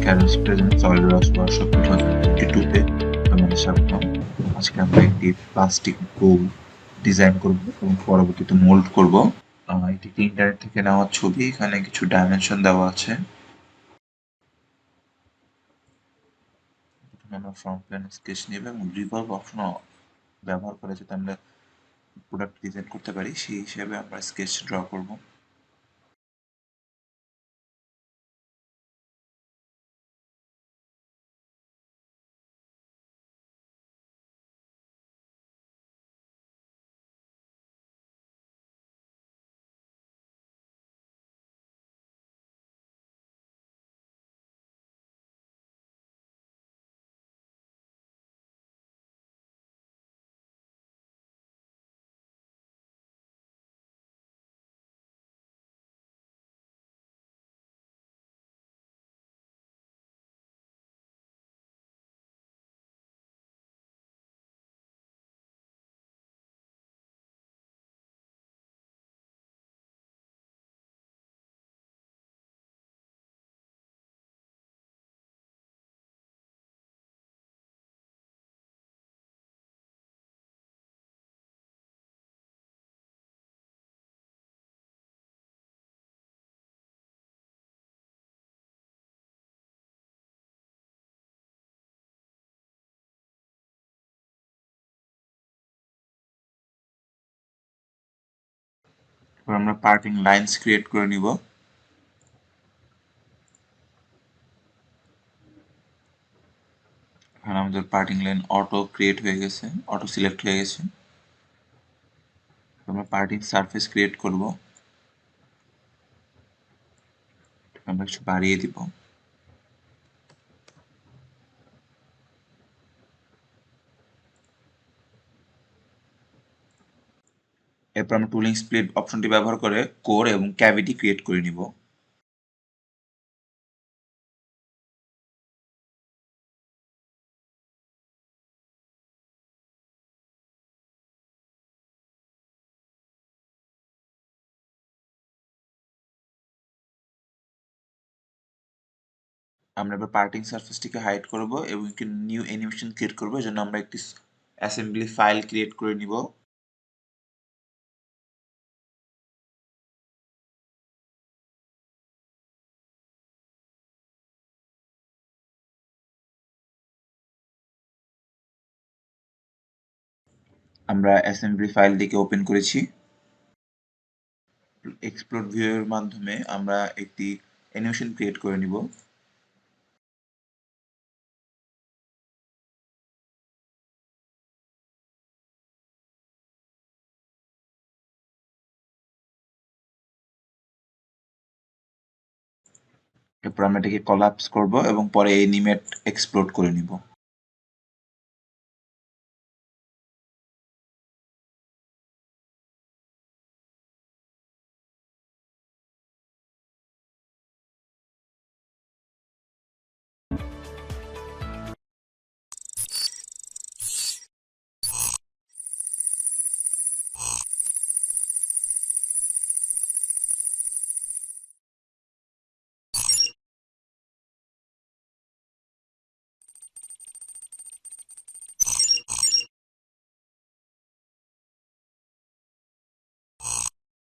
CADers present Solidworks Workshop 2022-তে তোমাদের স্বাগতম। আজকে আমরা একটি প্লাস্টিক বোল ডিজাইন করব এবং পরবর্তীতে মোল্ড করব। এটি ইন্টারনেট থেকে নেওয়া ছবি, এখানে কিছু ডাইমেনশন দেওয়া আছে। প্রথমে আমরা ফ্রন্ট প্ল্যান স্কেচ নেব এবং রিভলভ অপশন ব্যবহার করে যাতে আমরা প্রোডাক্ট ডিজাইন করতে পারি সেই হিসেবে আমরা স্কেচ ড্র করব। এবার আমরা পার্টিং লাইনস ক্রিয়েট করে নিব। এখানে আমাদের পার্টিং লাইন অটো ক্রিয়েট হয়ে গেছে, অটো সিলেক্ট হয়ে গেছে। আমরা পার্টিং সারফেস ক্রিয়েট করব, আমরা কিছু বাড়িয়ে দিব। এরপর আমরা টুলিং স্প্লিট অপশনটি ব্যবহার করে কোর এবং ক্যাভিটি ক্রিয়েট করে নিব। আমরা এবার পার্টিং সারফেসটিকে হাইড করব এবং একটি নিউ অ্যানিমেশন ক্রিয়েট করব। এজন্য আমরা একটি অ্যাসেম্বলি ফাইল ক্রিয়েট করে নিব। আমরা অ্যাসেম্বলি ফাইলটিকে ওপেন করেছি। এক্সপ্লোর ভিউ এর মাধ্যমে আমরা একটি অ্যানিমেশন ক্রিয়েট করে নিব। এরপর আমরা এটাকে কলাপস করব এবং পরে অ্যানিমেট এক্সপ্লোড করে নিব।